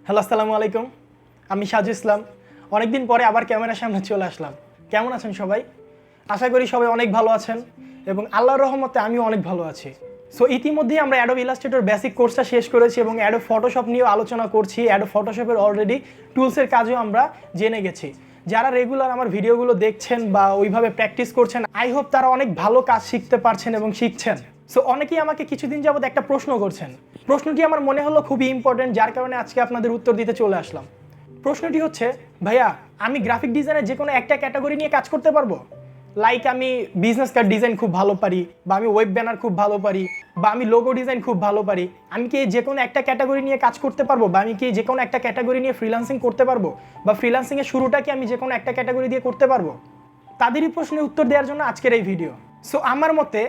Hello, আসসালামু আলাইকুম। আমি শাজু ইসলাম। অনেকদিন পরে আবার ক্যামেরার সামনে চলে আসলাম। কেমন আছেন সবাই? আশা করি সবাই অনেক ভালো আছেন এবং আল্লাহর রহমতে আমিও অনেক ভালো আছি। সো ইতিমধ্যেই আমরা অ্যাডোব ইলাস্ট্রেটর বেসিক কোর্সটা শেষ করেছি এবং অ্যাডোব ফটোশপ নিয়েও আলোচনা করছি। অ্যাডোব ফটোশপের অলরেডি টুলসের কাজও আমরা জেনে গেছি। যারা রেগুলার আমার ভিডিওগুলো দেখছেন বা ওইভাবে প্র্যাকটিস করছেন, আই হোপ তারা অনেক ভালো কাজ শিখতে পারছেন এবং শিখছেন। সো অনেকেই আমাকে কিছুদিন যাবত একটা প্রশ্ন করছেন। প্রশ্নটি আমার মনে হলো খুবই ইম্পর্টেন্ট, যার কারণে আজকে আপনাদের উত্তর দিতে চলে আসলাম। প্রশ্নটি হচ্ছে, ভাইয়া আমি গ্রাফিক ডিজাইনের যে কোনো একটা ক্যাটাগরি নিয়ে কাজ করতে পারবো? লাইক আমি বিজনেস কার্ড ডিজাইন খুব ভালো পারি, বা আমি ওয়েব ব্যানার খুব ভালো পারি, বা আমি লোগো ডিজাইন খুব ভালো পারি। আমি কি যে কোনো একটা ক্যাটাগরি নিয়ে কাজ করতে পারবো, বা আমি কি যে কোনো একটা ক্যাটাগরি নিয়ে ফ্রিল্যান্সিং করতে পারবো, বা ফ্রিল্যান্সিংয়ের শুরুটা কি আমি যে কোনো একটা ক্যাটাগরি দিয়ে করতে পারবো? তাদেরই প্রশ্নের উত্তর দেওয়ার জন্য আজকের এই ভিডিও। সো আমার মতে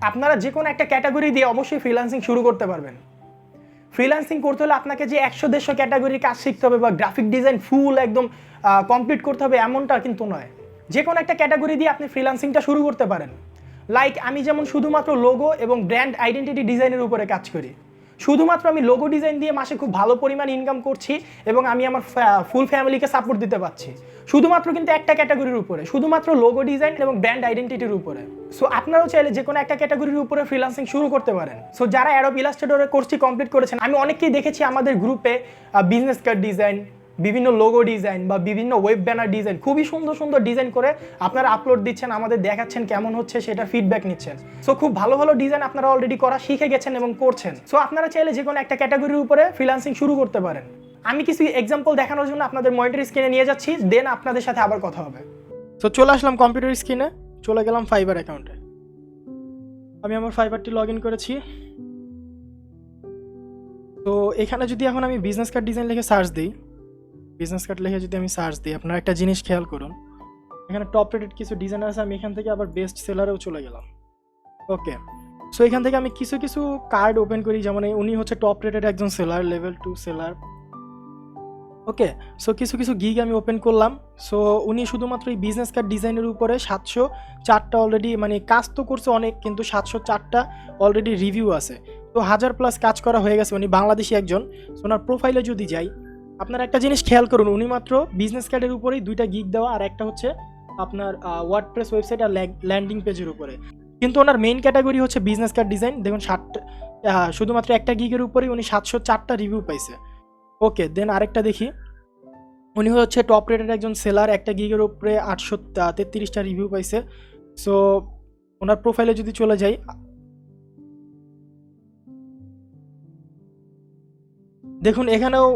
আপনারা যে কোনো একটা ক্যাটাগরি দিয়ে অবশ্যই ফ্রিল্যান্সিং শুরু করতে পারবেন। ফ্রিল্যান্সিং করতে হলে আপনাকে যে 100-150 ক্যাটাগরির কাজ শিখতে হবে বা গ্রাফিক ডিজাইন ফুল একদম কমপ্লিট করতে হবে এমনটা কিন্তু নয়। যে কোনো একটা ক্যাটাগরি দিয়ে আপনি ফ্রিল্যান্সিংটা শুরু করতে পারেন। লাইক আমি যেমন শুধুমাত্র লোগো এবং ব্র্যান্ড আইডেন্টিটি ডিজাইনের উপরে কাজ করি। শুধুমাত্র আমি লোগো ডিজাইন দিয়ে মাসে খুব ভালো পরিমাণ ইনকাম করছি এবং আমি আমার ফুল ফ্যামিলিকে সাপোর্ট দিতে পারছি। শুধুমাত্র কিন্তু একটা ক্যাটাগরির উপরে, শুধুমাত্র লোগো ডিজাইন এবং ব্র্যান্ড আইডেন্টিটির উপরে। সো আপনারাও চাইলে যে কোনো একটা ক্যাটাগরির উপরে ফ্রিল্যান্সিং শুরু করতে পারেন। সো যারা অ্যাডোব ইলাস্ট্রেটরের কোর্সটি কমপ্লিট করেছেন, আমি অনেককেই দেখেছি আমাদের গ্রুপে বিজনেস কার্ড ডিজাইন, বিভিন্ন লোগো ডিজাইন বা বিভিন্ন ওয়েব ব্যানার ডিজাইন, খুবই সুন্দর সুন্দর ডিজাইন করে আপনারা আপলোড দিচ্ছেন, আমাদের দেখাচ্ছেন কেমন হচ্ছে, সেটা ফিডব্যাক নিচ্ছেন। সো খুব ভালো ভালো ডিজাইন আপনারা অলরেডি করা শিখে গেছেন এবং করছেন। সো আপনারা চাইলে যে কোনো একটা ক্যাটাগরির উপরে ফ্রিল্যান্সিং শুরু করতে পারেন। আমি কিছু এক্সাম্পল দেখানোর জন্য আপনাদের মনিটর স্ক্রিনে নিয়ে যাচ্ছি, দেন আপনাদের সাথে আবার কথা হবে। সো চলে আসলাম কম্পিউটার স্ক্রিনে, চলে গেলাম ফাইবার অ্যাকাউন্টে। আমি আমার ফাইবারটি লগ ইন করেছি। তো এখানে যদি এখন আমি বিজনেস কার্ড ডিজাইন লিখে সার্চ দিই, বিজনেস কার্ড লিখে যদি আমি সার্চ দিই, আপনারা একটা জিনিস খেয়াল করুন, এখানে টপ রেটেড কিছু ডিজাইনার আছে। আমি এখান থেকে আবার বেস্ট সেলারেও চলে গেলাম। ওকে, সো এখান থেকে আমি কিছু কিছু কার্ড ওপেন করি, যেমন উনি হচ্ছে টপ রেটেড একজন সেলার, লেভেল 2 সেলার। ওকে, সো কিছু কিছু গিগ আমি ওপেন করলাম। সো উনি শুধুমাত্র এই বিজনেস কার্ড ডিজাইনের উপরে 704টা অলরেডি, মানে কাজ তো করছে অনেক, কিন্তু 704টা অলরেডি রিভিউ আছে। তো 1000+ কাজ করা হয়ে গেছে। উনি বাংলাদেশি একজন। সো ওনার প্রোফাইলে যদি যাই, আপনারা একটা জিনিস খেয়াল করুন, উনি মাত্র বিজনেস কার্ডের উপরেই 2টা গিগ দেওয়া, আর একটা হচ্ছে আপনার ওয়ার্ডপ্রেস ওয়েবসাইট আর ল্যান্ডিং পেজের উপরে। কিন্তু ওনার মেইন ক্যাটাগরি হচ্ছে বিজনেস কার্ড ডিজাইন। দেখুন শুধুমাত্র একটা গিগের উপরেই উনি 704টা রিভিউ পাইছে। ওকে, দেন আরেকটা দেখি, উনি হচ্ছে টপ রেটেড একজন সেলার, একটা গিগের উপরে 833টা রিভিউ পাইছে। সো ওনার প্রোফাইলে যদি চলে যাই, দেখুন এখানেও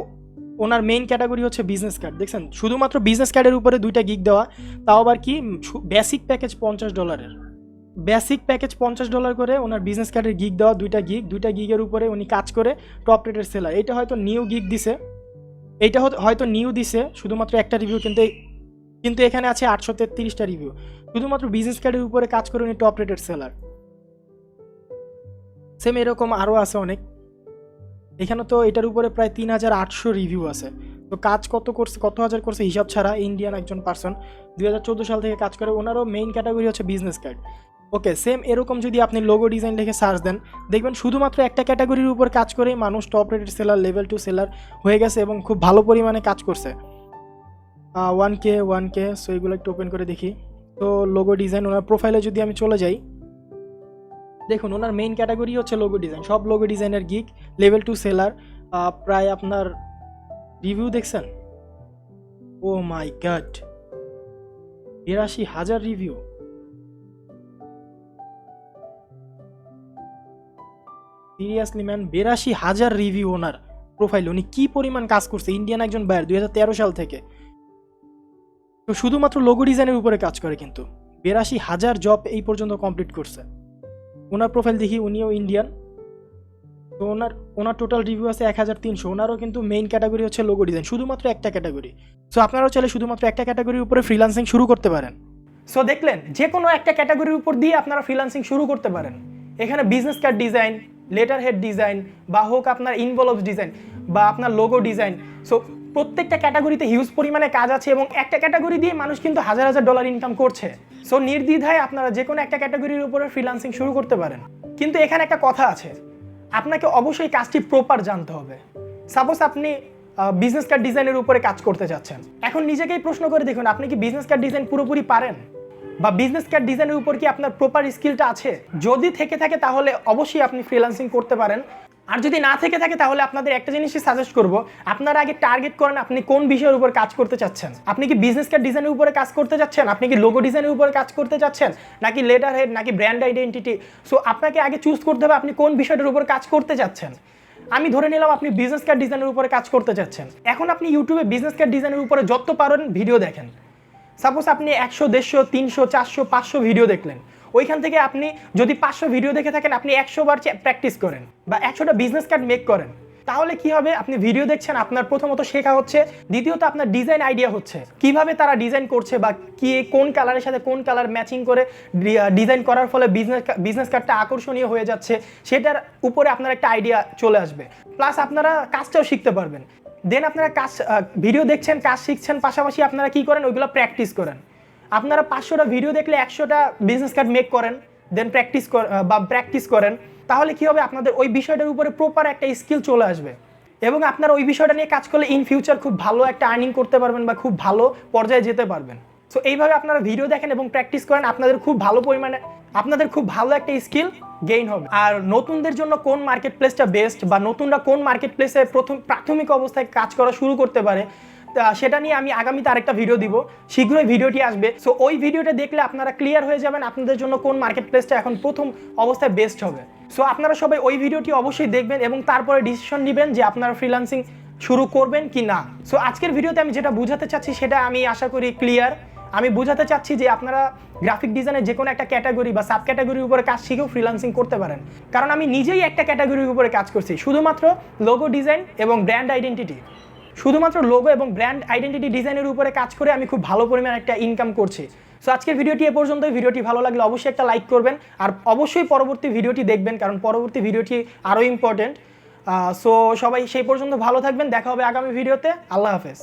ওনার মেইন ক্যাটাগরি হচ্ছে বিজনেস কার্ড। দেখছেন, শুধুমাত্র বিজনেস কার্ডের উপরে 2টা গিগ দেওয়া, তাও আবার কি বেসিক প্যাকেজ $50। বেসিক প্যাকেজ $50 করে ওনার বিজনেস কার্ডের গিগ দেওয়া, 2টা গিগের উপরে উনি কাজ করে টপ রেটেড সেলার। এটা হয়তো নিউ গিগ দিছে, এইটা হয়তো নিউ দিছে শুধুমাত্র একটা রিভিউ, কিন্তু এখানে আছে 833টা রিভিউ। শুধুমাত্র বিজনেস কার্ডের উপরে কাজ করে উনি টপ রেটেড সেলার। সেম এরকম আরও আছে অনেক। এখানে তো এটার উপরে প্রায় 3800 রিভিউ আছে। তো কাজ কত করছে, কত হাজার করছে হিসাব ছাড়া, ইন্ডিয়ান একজন পার্সন 2014 সাল থেকে কাজ করে। ওনারও মেইন ক্যাটাগরি হচ্ছে বিজনেস কার্ড। ওকে, সেম এরকম যদি আপনি লোগো ডিজাইন লিখে সার্চ দেন, দেখবেন শুধুমাত্র একটা ক্যাটাগরির উপর কাজ করে মানুষ top rated seller, level 2 seller হয়ে গেছে এবং খুব ভালো পরিমাণে কাজ করছে। 1K। সো এগুলো একটু ওপেন করে দেখি। তো লোগো ডিজাইন, ওনার প্রোফাইলে যদি আমি চলে যাই, দেখুন ওনার মেইন ক্যাটাগরি হচ্ছে লোগো ডিজাইন। সব লোগো ডিজাইনের গিগ, লেভেল 2 সেলার। প্রায় আপনার রিভিউ দেখছেন, oh my god, 82,000 review. Seriously man, 82,000 review ওনার প্রোফাইলে। উনি কি পরিমাণ কাজ করছে, ইন্ডিয়ান একজন বায়ার 2013 সাল থেকে। তো শুধুমাত্র লোগো ডিজাইনের উপরে কাজ করে, কিন্তু 82,000 জব এই পর্যন্ত কমপ্লিট করছে। ওনার প্রোফাইল দেখি, উনিও ইন্ডিয়ান। তো ওনার টোটাল রিভিউ আছে 1300। ওনারও কিন্তু মেইন ক্যাটাগরি হচ্ছে লোগো ডিজাইন, শুধুমাত্র একটা ক্যাটাগরি। সো আপনারাও চাইলে শুধুমাত্র একটা ক্যাটাগরির উপরে ফ্রিল্যান্সিং শুরু করতে পারেন। সো দেখলেন, যে কোনো একটা ক্যাটাগরির উপর দিয়ে আপনারা ফ্রিল্যান্সিং শুরু করতে পারেন। এখানে business card design, letter head design, বা হোক আপনার ইনভলভস ডিজাইন, বা আপনার লোগো ডিজাইন। সো প্রত্যেকটা ক্যাটাগরিতে হিউজ পরিমাণে কাজ আছে এবং একটা ক্যাটাগরি দিয়ে মানুষ কিন্তু $1000 ইনকাম করছে। সো নির্দ্বিধায় আপনারা যে কোনো একটা ক্যাটাগরির উপরে ফ্রিল্যান্সিং শুরু করতে পারেন। কিন্তু এখানে একটা কথা আছে, আপনাকে অবশ্যই কাজটি প্রপার জানতে হবে। সাপোজ আপনি বিজনেস কার্ড ডিজাইনের উপরে কাজ করতে চাচ্ছেন। এখন নিজেকেই প্রশ্ন করে দেখুন, আপনি কি বিজনেস কার্ড ডিজাইন পুরোপুরি পারেন, বা বিজনেস কার্ড ডিজাইনের উপর কি আপনার প্রপার স্কিলটা আছে? যদি থেকে থাকে তাহলে অবশ্যই আপনি ফ্রিল্যান্সিং করতে পারেন। আর যদি না থেকে থাকে তাহলে আপনাদের একটা জিনিসই সাজেস্ট করব, আপনারা আগে টার্গেট করেন আপনি কোন বিষয়ের উপর কাজ করতে চাচ্ছেন। আপনি কি বিজনেস কার্ড ডিজাইনের উপরে কাজ করতে চাচ্ছেন, আপনি কি লোগো ডিজাইনের উপরে কাজ করতে চাচ্ছেন, নাকি লেটার হেড, নাকি ব্র্যান্ড আইডেন্টিটি? সো আপনাকে আগে চুজ করতে হবে আপনি কোন বিষয়টার উপর কাজ করতে চাচ্ছেন। আমি ধরে নিলাম আপনি বিজনেস কার্ড ডিজাইনের উপরে কাজ করতে চাচ্ছেন। এখন আপনি ইউটিউবে বিজনেস কার্ড ডিজাইনের উপরে যত পারেন ভিডিও দেখেন। সাপোজ আপনি 100, 150, 300, 400, 500 ভিডিও দেখলেন, ওইখান থেকে আপনি যদি 500 ভিডিও দেখে থাকেন আপনি 100 বার প্র্যাকটিস করেন বা 100টা বিজনেস কার্ড মেক করেন। তাহলে কি হবে, আপনি ভিডিও দেখছেন, আপনার প্রথমত শেখা হচ্ছে, দ্বিতীয়ত আপনার ডিজাইন আইডিয়া হচ্ছে কিভাবে তারা ডিজাইন করছে বা কি কোন কালারের সাথে কোন কালার ম্যাচিং করে ডিজাইন করার ফলে বিজনেস কার্ডটা আকর্ষণীয় হয়ে যাচ্ছে, সেটার উপরে আপনার একটা আইডিয়া চলে আসবে। প্লাস আপনারা কাজটাও শিখতে পারবেন। দেন আপনারা কাজ ভিডিও দেখছেন, কাজ শিখছেন, পাশাপাশি আপনারা কি করেন, ওইগুলো প্র্যাকটিস করেন। আপনারা 500টা ভিডিও দেখলে 100টা বিজনেস কার্ড মেক করেন, দেন প্র্যাকটিস করেন। তাহলে কি হবে, আপনাদের ওই বিষয়টার উপরে প্রপার একটা স্কিল চলে আসবে এবং আপনারা ওই বিষয়টা নিয়ে কাজ করলে ইন ফিউচার খুব ভালো একটা আর্নিং করতে পারবেন বা খুব ভালো পর্যায়ে যেতে পারবেন। সো এইভাবে আপনারা ভিডিও দেখেন এবং প্র্যাকটিস করেন, আপনাদের খুব ভালো একটা স্কিল গেইন হবে। আর নতুনদের জন্য কোন মার্কেট প্লেসটা বেস্ট বা নতুনরা কোন মার্কেট প্লেসে প্রাথমিক অবস্থায় কাজ করা শুরু করতে পারে, সেটা নিয়ে আমি আগামীতে আরেকটা ভিডিও দিব, শীঘ্রই ভিডিওটি আসবে। সো ওই ভিডিওটা দেখলে আপনারা ক্লিয়ার হয়ে যাবেন আপনাদের জন্য কোন মার্কেট প্লেসটা এখন প্রথম অবস্থায় বেস্ট হবে। সো আপনারা সবাই ওই ভিডিওটি অবশ্যই দেখবেন এবং তারপরে ডিসিশন নেবেন যে আপনারা ফ্রিল্যান্সিং শুরু করবেন কি না। সো আজকের ভিডিওতে আমি যেটা বোঝাতে চাচ্ছি সেটা আমি আশা করি ক্লিয়ার। আমি বোঝাতে চাচ্ছি যে আপনারা গ্রাফিক ডিজাইনের যে কোনো একটা ক্যাটাগরি বা সাব ক্যাটাগরির উপরে কাজ শিখেও ফ্রিল্যান্সিং করতে পারেন। কারণ আমি নিজেই একটা ক্যাটাগরির উপরে কাজ করছি, শুধুমাত্র লোগো ডিজাইন এবং ব্র্যান্ড আইডেন্টিটি। শুধুমাত্র লোগো এবং ব্র্যান্ড আইডেন্টিটি ডিজাইনের উপরে কাজ করে আমি খুব ভালো পরিমাণে একটা ইনকাম করছি। সো আজকের ভিডিওটি এ পর্যন্তই। ভিডিওটি ভালো লাগলে অবশ্যই একটা লাইক করবেন আর অবশ্যই পরবর্তী ভিডিওটি দেখবেন, কারণ পরবর্তী ভিডিওটি আরও ইম্পর্টেন্ট। সো সবাই সেই পর্যন্ত ভালো থাকবেন, দেখা হবে আগামী ভিডিওতে। আল্লাহ হাফেজ।